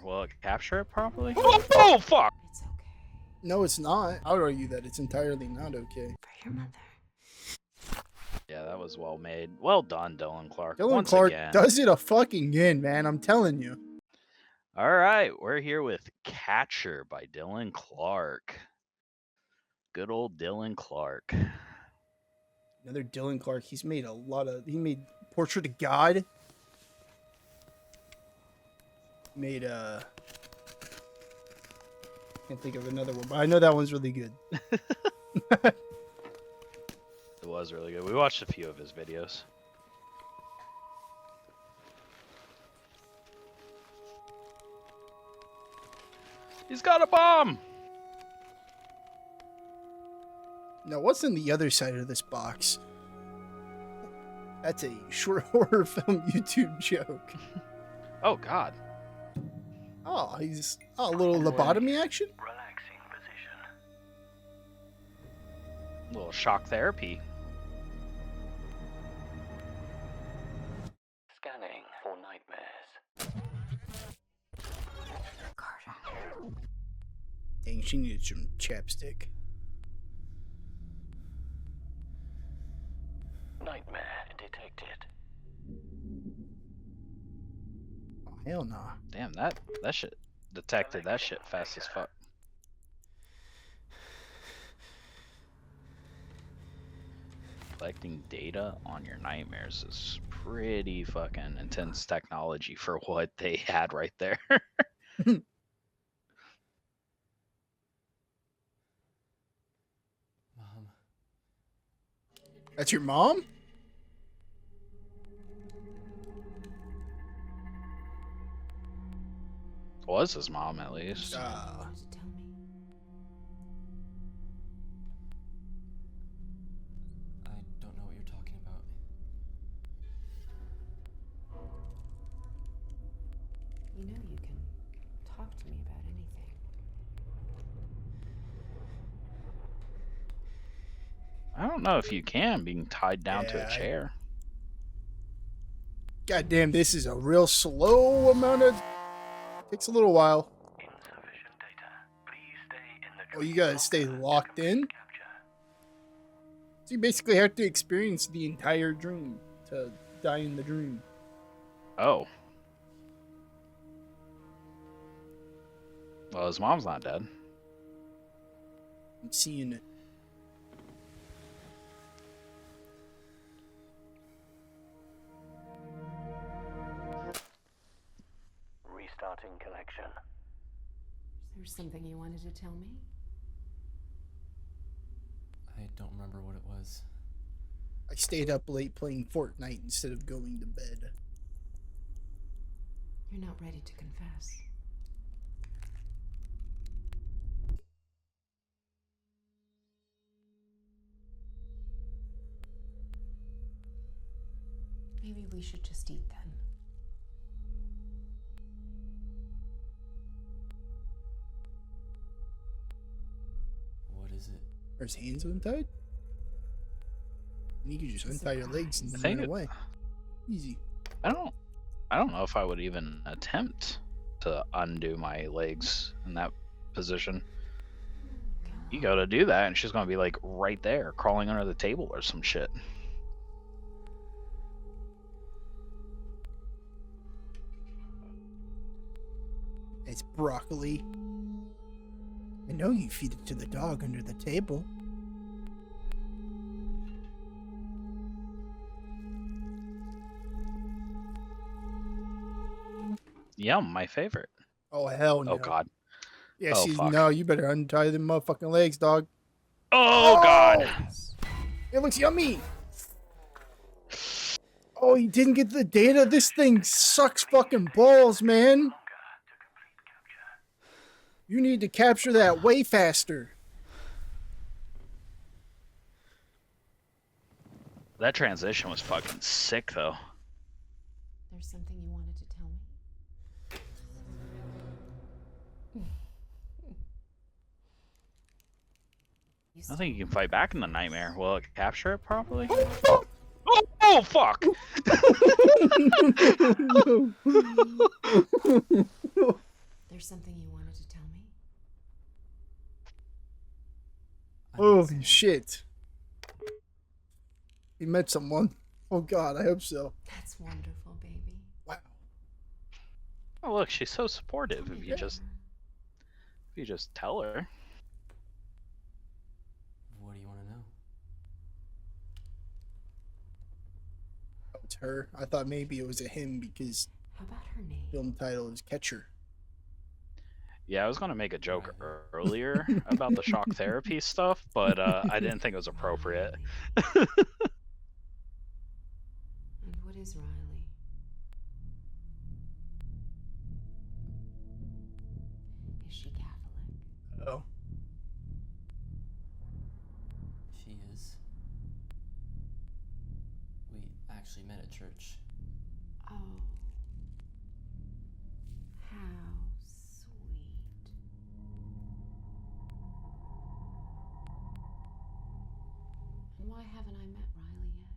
Will it capture it properly? Oh, fuck! It's okay. No, it's not. I would argue that it's entirely not okay. For your mother. Yeah, that was well made. Well done, Dylan Clark. Dylan Once Clark again. does it a fucking again, man. I'm telling you. All right, we're here with Catcher by Dylan Clark. Good old Dylan Clark. Another Dylan Clark. He's made a lot of. He made Portrait of God. Made can't think of another one, but I know that one's really good. It was really good. We watched a few of his videos. He's got a bomb! Now, what's in the other side of this box? That's a short horror film YouTube joke. Oh, God. Oh, he's a little lobotomy action? Relaxing position. A little shock therapy. Scanning for nightmares. Carter. Dang, she needed some chapstick. Nightmare detected. Oh, hell nah. Damn, that shit detected that shit fast as fuck. Collecting data on your nightmares is pretty fucking intense technology for what they had right there. Mom. That's your mom? Was his mom at least. You wanted to tell me. I don't know what you're talking about. You know you can talk to me about anything. I don't know if you can being tied down to Yeah, a chair. God damn, this is a real slow amount of... Takes a little while. Insufficient data. Please stay in the Oh, you gotta stay locked in? capture. So you basically have to experience the entire dream to die in the dream. Oh. Well, his mom's not dead. I'm seeing it. Restarting connection. Is there something you wanted to tell me? I don't remember what it was. I stayed up late playing Fortnite instead of going to bed. You're not ready to confess. Maybe we should just eat then. What is it? Are his hands untied? You could just untie your legs and I then think run it- away. Easy. I don't know if I would even attempt to undo my legs in that position. You go to do that and she's gonna be like right there, crawling under the table or some shit. It's broccoli. I know you feed it to the dog under the table. Yum, my favorite. Oh, hell no. Oh, God. Yeah, Oh, she's fuck. no, you better untie them motherfucking legs, dog. Oh, God. It looks yummy. Oh, he didn't get the data? This thing sucks fucking balls, man. You need to capture that way faster. That transition was fucking sick, though. There's something you wanted to tell me? You I think you can fight back in the nightmare. Will it capture it properly? Oh, fuck! there something you wanted to tell me? I met Holy someone. shit. He met someone. Oh god, I hope so. That's wonderful, baby. Wow. Oh look, she's so supportive. Tell me If you about just her. tell her. What do you want to know? Oh, it's her. I thought maybe it was a him because How about her name? film title is Catcher. Yeah, I was gonna make a joke Riley. earlier about the shock therapy stuff, but I didn't think it was appropriate. Riley. And what is Riley? Is she Catholic? Oh. She is. We actually met at church. Oh. How sweet. And why haven't I met Riley yet?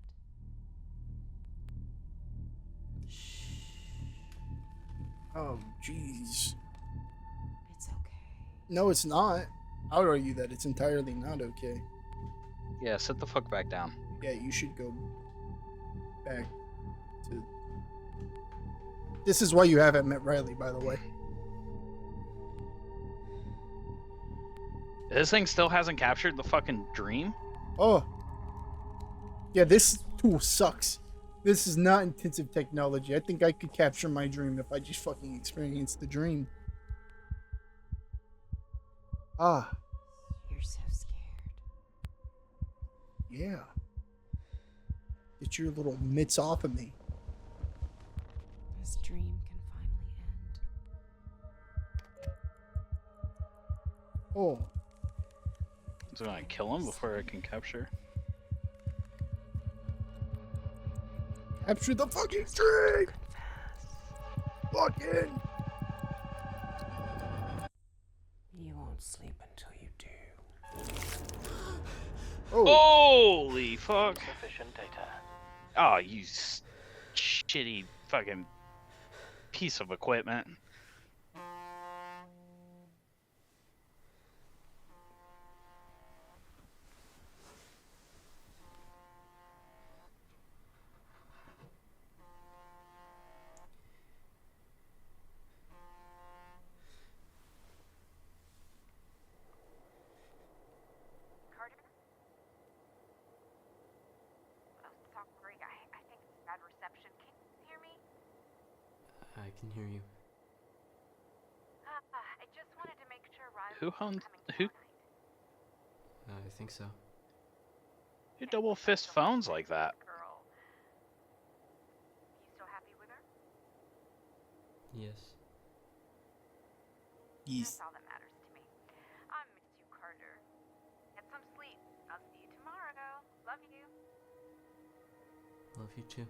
Oh, jeez. It's okay. No, it's not. I would argue that it's entirely not okay. Yeah, sit the fuck back down. Yeah, you should go back to... This is why you haven't met Riley, by the way. This thing still hasn't captured the fucking dream? Oh. Yeah, this tool sucks. This is not intensive technology. I think I could capture my dream if I just fucking experienced the dream. Ah, You're so scared. yeah. Get your little mitts off of me. This dream can finally end. Oh, So I kill him before I can capture? capture the fucking dream! Fucking! You won't sleep until you do. Oh, Holy fuck! Sufficient data. Oh, you shitty fucking piece of equipment. Carter? Oh, sorry, I think it's bad reception. Can you hear me? I can hear you. I just wanted to make sure Riley Who was owns coming who? tomorrow night. I think so. Who double fist phones like that? Girl. You still happy with her? Yes. yes. That's all that matters to me. I miss you, Carter. Get some sleep. I'll see you tomorrow. Love you. Love you too.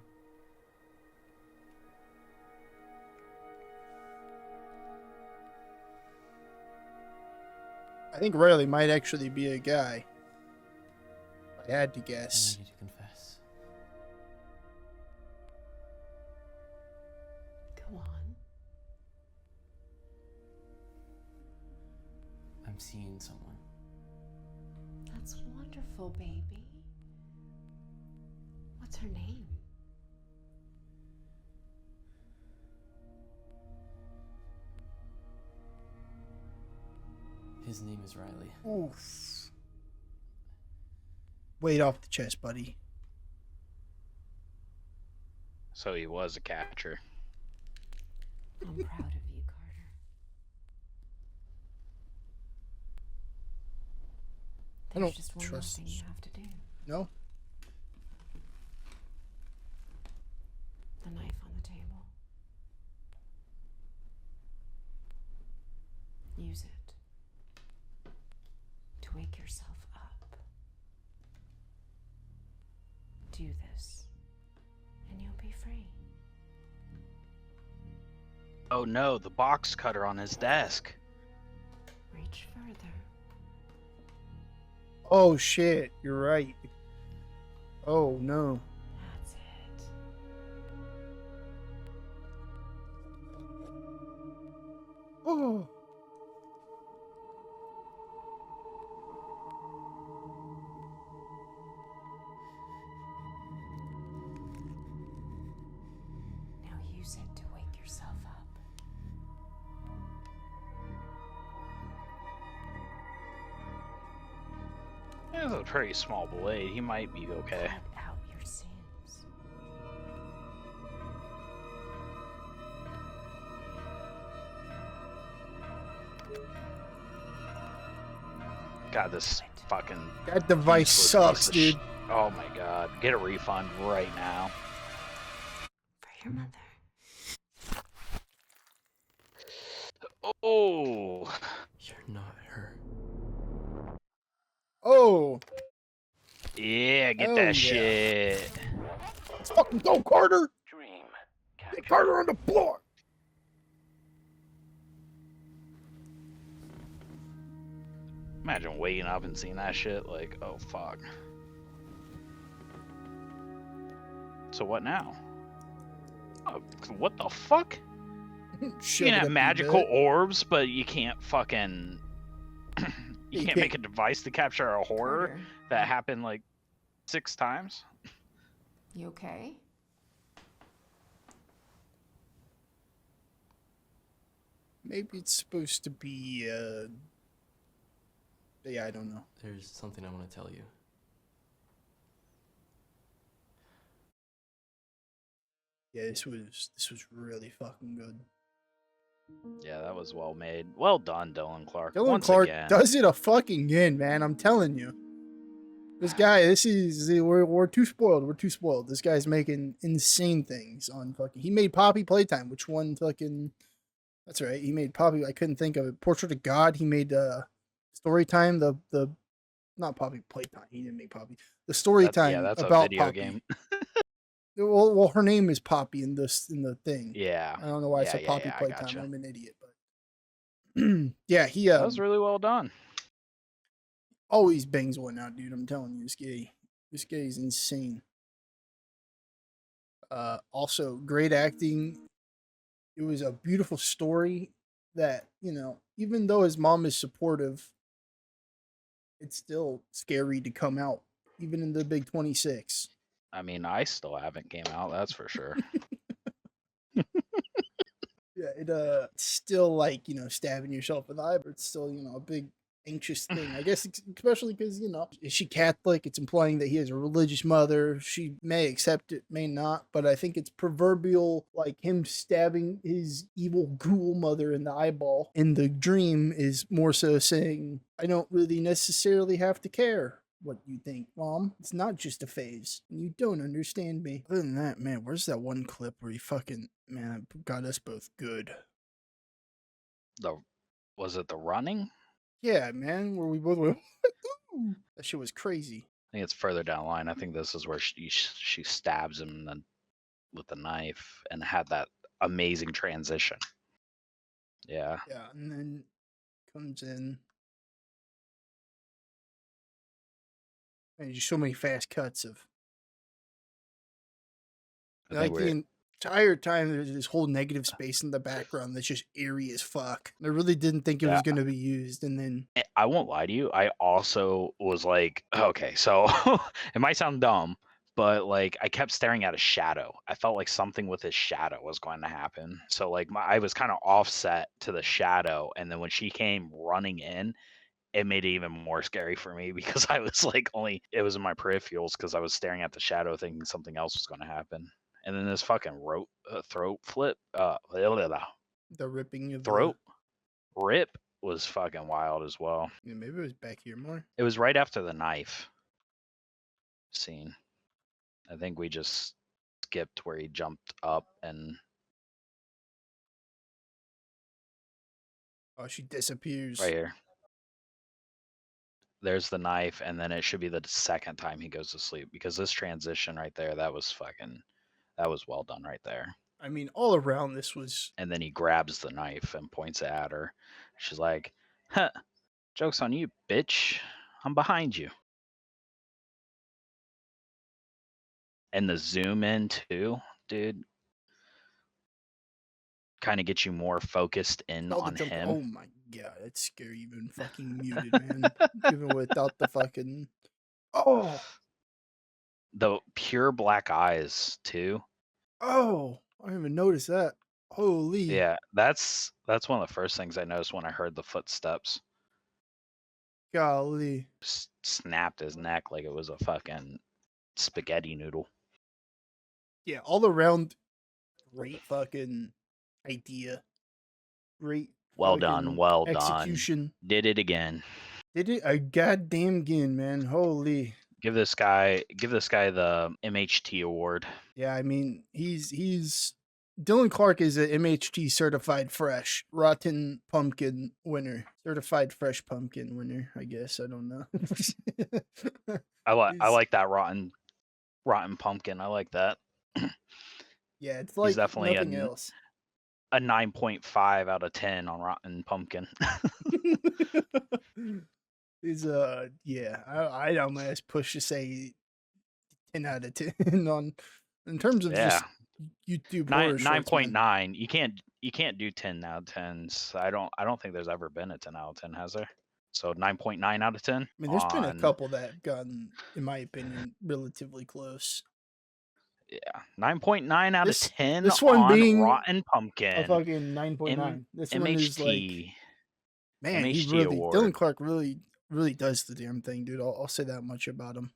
I think Riley might actually be a guy. If I had to I guess. need to confess. Go on. I'm seeing someone. That's wonderful, baby. What's her name? His name is Riley. Oof. Weight off the chest, buddy. So he was a catcher. I'm proud of you, Carter. I There's don't just one more trust thing this. you have to do. No? The knife on the table. Use it to wake yourself up. Do this, and you'll be free. Oh no, the box cutter on his desk. Reach further. Oh shit, you're right. Oh no. That's it. Oh. a pretty small blade. He might be okay. Cut out your sins. God, this fucking That device useless sucks, piece of dude. Oh my god. Get a refund right now. For your mother. Oh. You're not her. Oh, Yeah, get Oh, that yeah. shit. let's fucking go, Carter. Get Carter on the floor. Imagine waking up and seeing that shit. Like, oh fuck. So what now? Oh, what the fuck? Shove You can it have up your magical butt. orbs, but you can't fucking. you You can't can't- make a device to capture a horror Carter, that happened like 6 times. you okay? Maybe it's supposed to be. Yeah, I don't know. There's something I want to tell you. Yeah, this was really fucking good. Yeah, that was well made. Well done, Dylan Clark. Dylan Once Clark again. does it a fucking in, man. I'm telling you. This guy, we're too spoiled. We're too spoiled. This guy's making insane things on fucking. He made Poppy Playtime, which one fucking. That's right. He made Poppy. I couldn't think of it. Portrait of God. He made Storytime. The not Poppy Playtime. He didn't make Poppy. The Storytime That's a about video Poppy. game. Well, her name is Poppy in the thing. Yeah. I don't know why I Yeah, said yeah, Poppy yeah, I Playtime. gotcha. I'm an idiot, but yeah, he That was really well done. always bangs one out, dude. I'm telling you, this guy is insane. Also great acting. It was a beautiful story that, even though his mom is supportive, it's still scary to come out, even in the big 26. I mean, I still haven't came out, that's for sure. Yeah, it still like, stabbing yourself in the eye, but it's still, a big anxious thing. I guess especially because, is she Catholic? It's implying that he has a religious mother. She may accept it, may not, but I think it's proverbial, like him stabbing his evil ghoul mother in the eyeball in the dream is more so saying, I don't really necessarily have to care what you think, Mom. It's not just a phase, and you don't understand me. Other than that, man, where's that one clip where he fucking, man, got us both good? Was it the running? Yeah, man, where we both went, "Ooh." That shit was crazy. I think it's further down the line. I think this is where she stabs him with the knife and had that amazing transition. Yeah. Yeah, and then comes in. And just so many fast cuts of. I Like think the entire time, there's this whole negative space in the background that's just eerie as fuck. I really didn't think it was going to be used, and then I won't lie to you. I also was like, okay, so it might sound dumb, but like I kept staring at a shadow. I felt like something with his shadow was going to happen. So like I was kind of offset to the shadow, and then when she came running in, it made it even more scary for me because I was like it was in my peripherals because I was staring at the shadow thinking something else was going to happen. And then this fucking throat flip, the ripping of throat rip was fucking wild as well. Yeah, maybe it was back here more. It was right after the knife scene. I think we just skipped where he jumped up and Oh, she disappears. right here. There's the knife, and then it should be the second time he goes to sleep because this transition right there, that was well done right there. I mean, all around this was. And then he grabs the knife and points it at her. She's like, huh, joke's on you, bitch. I'm behind you. And the zoom in too, dude, kind of gets you more focused in All the on jump. him. Oh my god, that's scary. Even fucking muted, man. Even without the fucking. Oh, The pure black eyes too. oh! I didn't even notice that. Holy. Yeah, that's one of the first things I noticed when I heard the footsteps. Golly. Snapped his neck like it was a fucking spaghetti noodle. Yeah, all around great fucking idea. Great Well done, fucking well done. execution. Did it again. Did it a goddamn again, man. Holy. Give this guy the MHT award. Yeah, I mean, he's Dylan Clark is a MHT certified fresh rotten pumpkin winner. Certified fresh pumpkin winner, I guess. I don't know. I He's- like that rotten pumpkin. I like that. Yeah, it's like definitely nothing else. A 9.5 out of 10 on rotten pumpkin. He's yeah, I'd almost push to say 10 out of 10 on in terms of just YouTube horror shorts, man. 9.9. You can't do 10 out of 10s. I don't think there's ever been a 10 out of 10, has there? So 9.9 out of 10. I mean, there's been a couple that have gotten, in my opinion, relatively close. Yeah, 9.9 out of 10. This one on being rotten pumpkin. A fucking 9.9. This one is like, MHT. man, he MHT really, award. Dylan Clark really does the damn thing, dude. I'll say that much about him.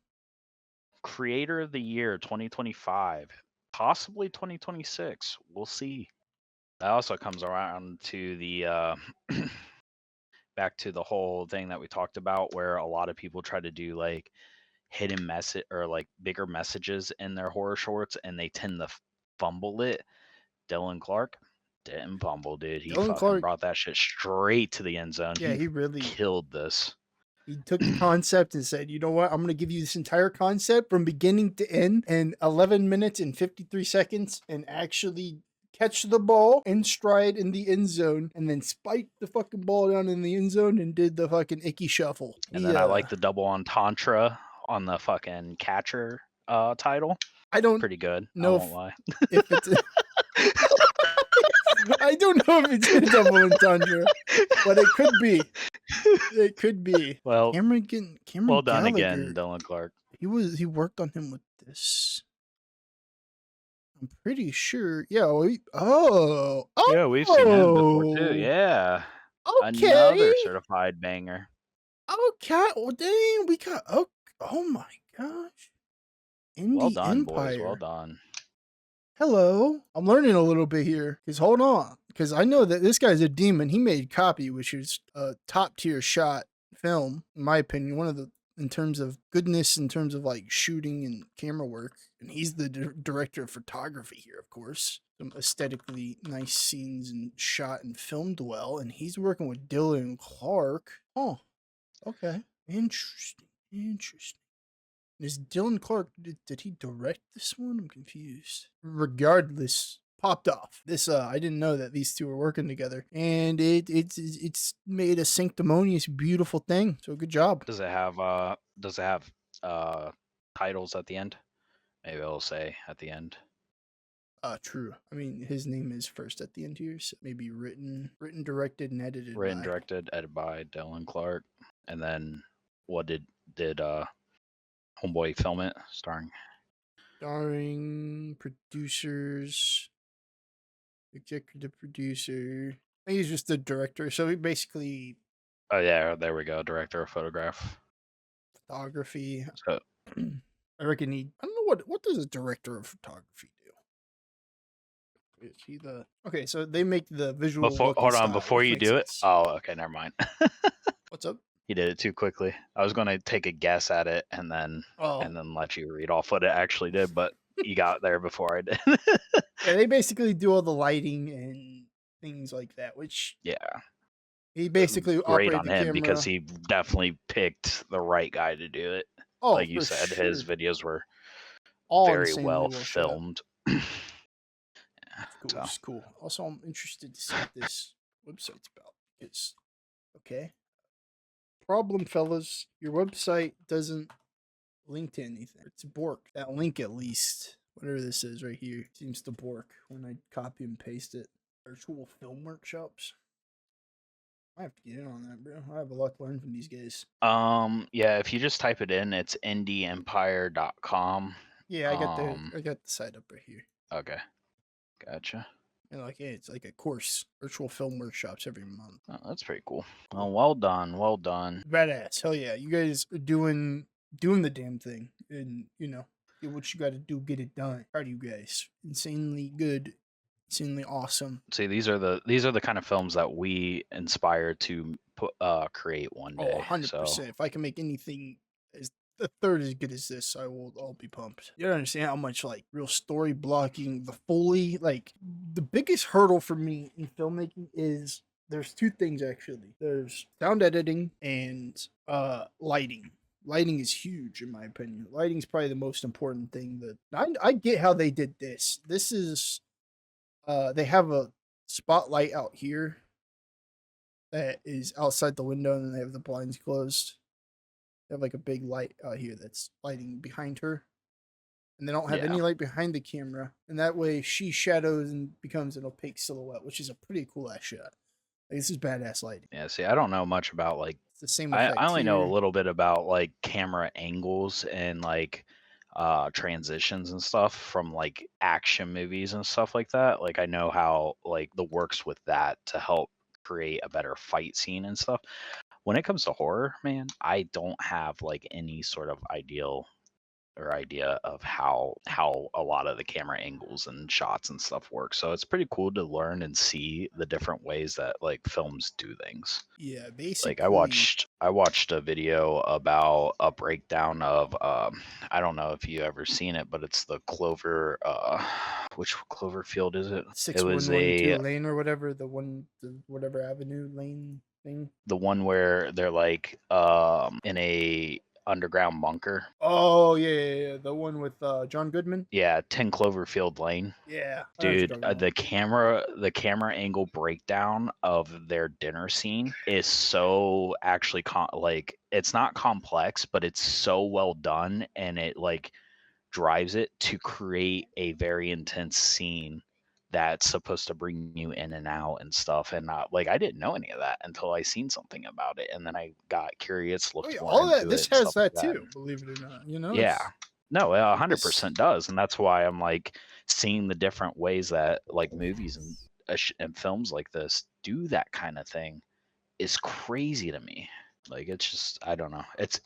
Creator of the Year 2025, possibly 2026. We'll see. That also comes around to the back to the whole thing that we talked about, where a lot of people try to do like hidden message or like bigger messages in their horror shorts, and they tend to fumble it. Dylan Clark didn't fumble, dude. He Dylan fucking Clark- brought that shit straight to the end zone. Yeah, he really killed this. He took the concept and said, you know what? I'm going to give you this entire concept from beginning to end in 11 minutes and 53 seconds and actually catch the ball in stride in the end zone and then spike the fucking ball down in the end zone and did the fucking icky shuffle. And then I like the double entendre on the fucking catcher title. I don't Pretty good. know I won't lie. if it's I don't know if it's a double entendre, but it could be. It could be. Well, Cameron well done Gallagher, again, Dylan Clark. He worked on him with this. I'm pretty sure. Yeah. Oh. Yeah, we've seen him before too. Yeah. Okay. Another certified banger. Okay. Well, dang, we got. Oh my gosh. Indie Well done, Empire. boys. Well done. Hello. I'm learning a little bit here. Because hold on. Because I know that this guy's a demon. He made Copy, which is a top tier shot film, in my opinion. One of the, in terms of goodness, in terms of like shooting and camera work. And he's the director of photography here, of course. Some aesthetically nice scenes and shot and filmed well. And he's working with Dylan Clark. Oh, okay. Interesting. Is Dylan Clark, did he direct this one? I'm confused. Regardless, popped off. This I didn't know that these two were working together, and it's made a sanctimonious, beautiful thing. So good job. Does it have titles at the end? Maybe I'll say at the end. True. I mean, his name is first at the end here, so maybe written, directed, and edited. Written, directed, edited by Dylan Clark. And then what did Homeboy film it? Starring producers, executive producer. I think he's just the director. So he basically Oh yeah, there we go. Director of photograph. photography. So I reckon I don't know what does a director of photography do? Is he the okay? So they make the visual. hold on, before you do it. Oh, okay, never mind. What's up? He did it too quickly. I was gonna take a guess at it and then let you read off what it actually did, but you got there before I did. Yeah, they basically do all the lighting and things like that, which he basically great operated on the him camera. Because he definitely picked the right guy to do it. Oh, like you for said, sure. his videos were All very insanely well shot. filmed. Cool, it's cool. Also, I'm interested to see what this website's about. It's okay. Problem, fellas, your website doesn't link to anything. It's bork. That link, at least, whatever this is right here, seems to bork when I copy and paste it. Virtual film workshops. I have to get in on that, bro. I have a lot to learn from these guys. Yeah, if you just type it in, it's indieempire.com. Yeah, I got the site up right here. Okay. Gotcha. And like, yeah, it's like a course, virtual film workshops every month. Oh, that's pretty cool. Well done. Well done. Badass. Hell yeah. You guys are doing the damn thing. And, get what you got to do, get it done. Proud of you guys. Insanely good. Insanely awesome. See, these are the kind of films that we inspire to create one Oh, day. 100%. So If I can make anything as a third as good as this, I'll be pumped. You don't understand how much like real story blocking, the Foley, like the biggest hurdle for me in filmmaking is there's two things actually. There's sound editing and lighting. Lighting is huge in my opinion. Lighting is probably the most important thing. That I get how they did this. This is they have a spotlight out here that is outside the window, and then they have the blinds closed. They have like a big light out here that's lighting behind her, and they don't have any light behind the camera, and that way she shadows and becomes an opaque silhouette, which is a pretty cool ass shot. Like, this is badass lighting. yeah, see, I don't know much about like It's the same I effect only know a here. little bit about like camera angles and like transitions and stuff from like action movies and stuff like that. Like I know how like the works with that to help create a better fight scene and stuff. When it comes to horror, man, I don't have like any sort of idea of how a lot of the camera angles and shots and stuff work. So it's pretty cool to learn and see the different ways that like films do things. Yeah, Like basically. I watched a video about a breakdown of I don't know if you ever seen it, but it's the Clover which Cloverfield is it? It was 6112 lane or whatever, the whatever avenue lane thing. the one where they're like in a underground bunker. Oh yeah. The one with John Goodman. Yeah, 10 Cloverfield Lane. Yeah, I know what you're Dude, talking about. the camera angle breakdown of their dinner scene is so actually like it's not complex, but it's so well done, and it like drives it to create a very intense scene that's supposed to bring you in and out and stuff. And like I didn't know any of that until I seen something about it, and then I got curious, Oh looked yeah, more all that. into This it and has stuff like that that. too. Believe it or not, Yeah. it's No, it like this. 100% does, and that's why I'm like seeing the different ways that like movies and films like this do that kind of thing is crazy to me. Like it's just I don't know. It's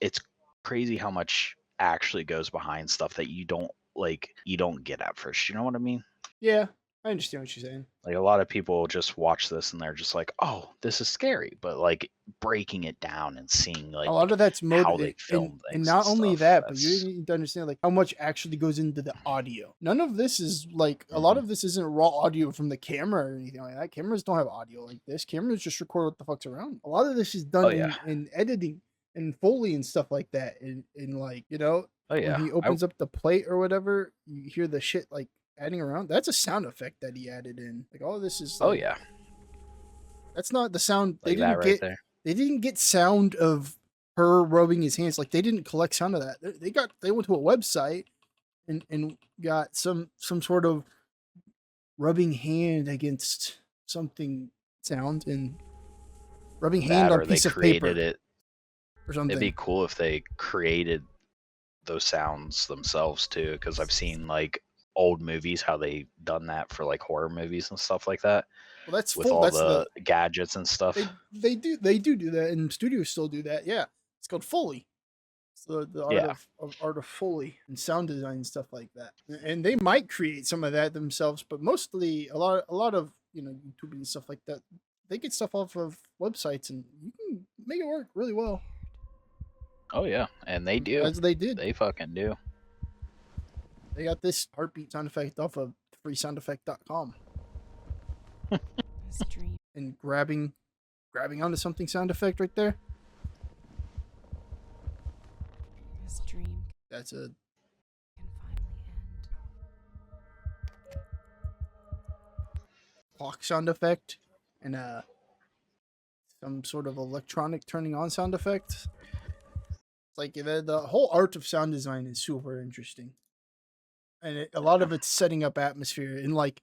crazy how much actually goes behind stuff that you don't get at first. You know what I mean? Yeah, I understand what you're saying. Like a lot of people just watch this and they're just like, "Oh, this is scary," but like breaking it down and seeing A like lot of that's how they and film and things and not only stuff. that, but you That's need to understand like how much actually goes into the audio. None of this is like a lot Mhm. of this isn't raw audio from the camera or anything like that. Cameras don't have audio like this. Cameras just record what the fuck's around. A lot of this is Oh done yeah. in editing and Foley and stuff like that. And like, Oh when yeah. he opens up the plate or whatever, you hear the shit like adding around. That's a sound effect that he added in. Like all of this is Oh like yeah. that's not the sound Like that right there. they didn't get sound of her rubbing his hands. Like they didn't collect sound of that. They went to a website and got some sort of rubbing hand against something sound and rubbing hand That on or they piece of created paper it. or It'd be something. cool if they created those sounds themselves too, because I've seen like old movies how they done that for like horror movies and stuff like that Well, that's with full. all That's the gadgets and stuff. they do that, and studios still do that. Yeah, it's called Foley. It's the art Yeah. of art of Foley and sound design and stuff like that. And they might create some of that themselves, but mostly a lot of YouTube and stuff like that. They get stuff off of websites, and you can make it work really well, Oh yeah, and they do. as they did. They fucking do. They got this heartbeat sound effect off of freesoundeffect.com, This dream. and grabbing onto something sound effect right there. This dream That's a can finally end. clock sound effect and some sort of electronic turning on sound effect. It's like the whole art of sound design is super interesting, and a lot of it's setting up atmosphere and like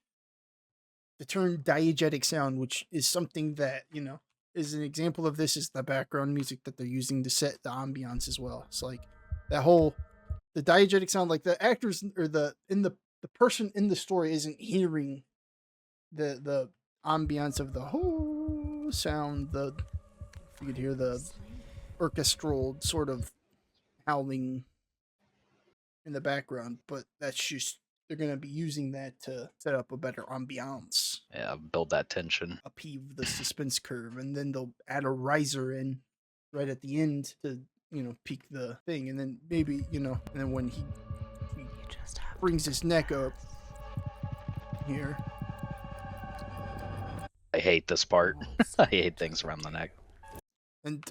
the term diegetic sound, which is something that is an example of this, is the background music that they're using to set the ambiance as well. It's like that whole the diegetic sound, like the actors or the person in the story isn't hearing the ambiance of the whole sound. You could hear the orchestral sort of howling in the background, but that's just they're gonna be using that to set up a better ambiance, Yeah, build that tension. upheave the suspense curve, and then they'll add a riser in right at the end to peak the thing, and then maybe and then when he You just have brings his neck up here. I hate this part. I hate things around the neck. And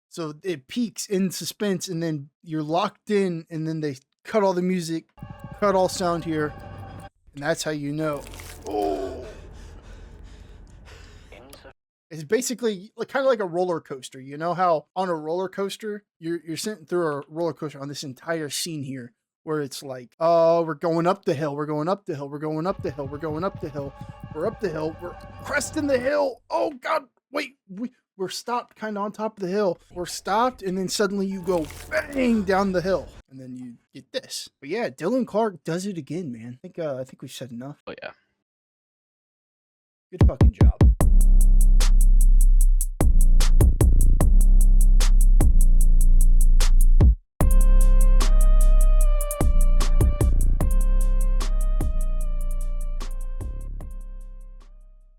so it peaks in suspense, and then you're locked in, and then they cut all the music, cut all sound here, and that's how you know. Oh, it's basically kind of like a roller coaster. You know how on a roller coaster you're sitting through a roller coaster on this entire scene here, where it's like, oh, we're going up the hill, we're going up the hill, we're going up the hill, we're going up the hill, we're up the hill, we're cresting the hill. Oh God, wait, we're stopped kind of on top of the hill. We're stopped, and then suddenly you go bang down the hill, and then you get this. But yeah, Dylan Clark does it again, man. I think we've said enough. Oh yeah. Good fucking job.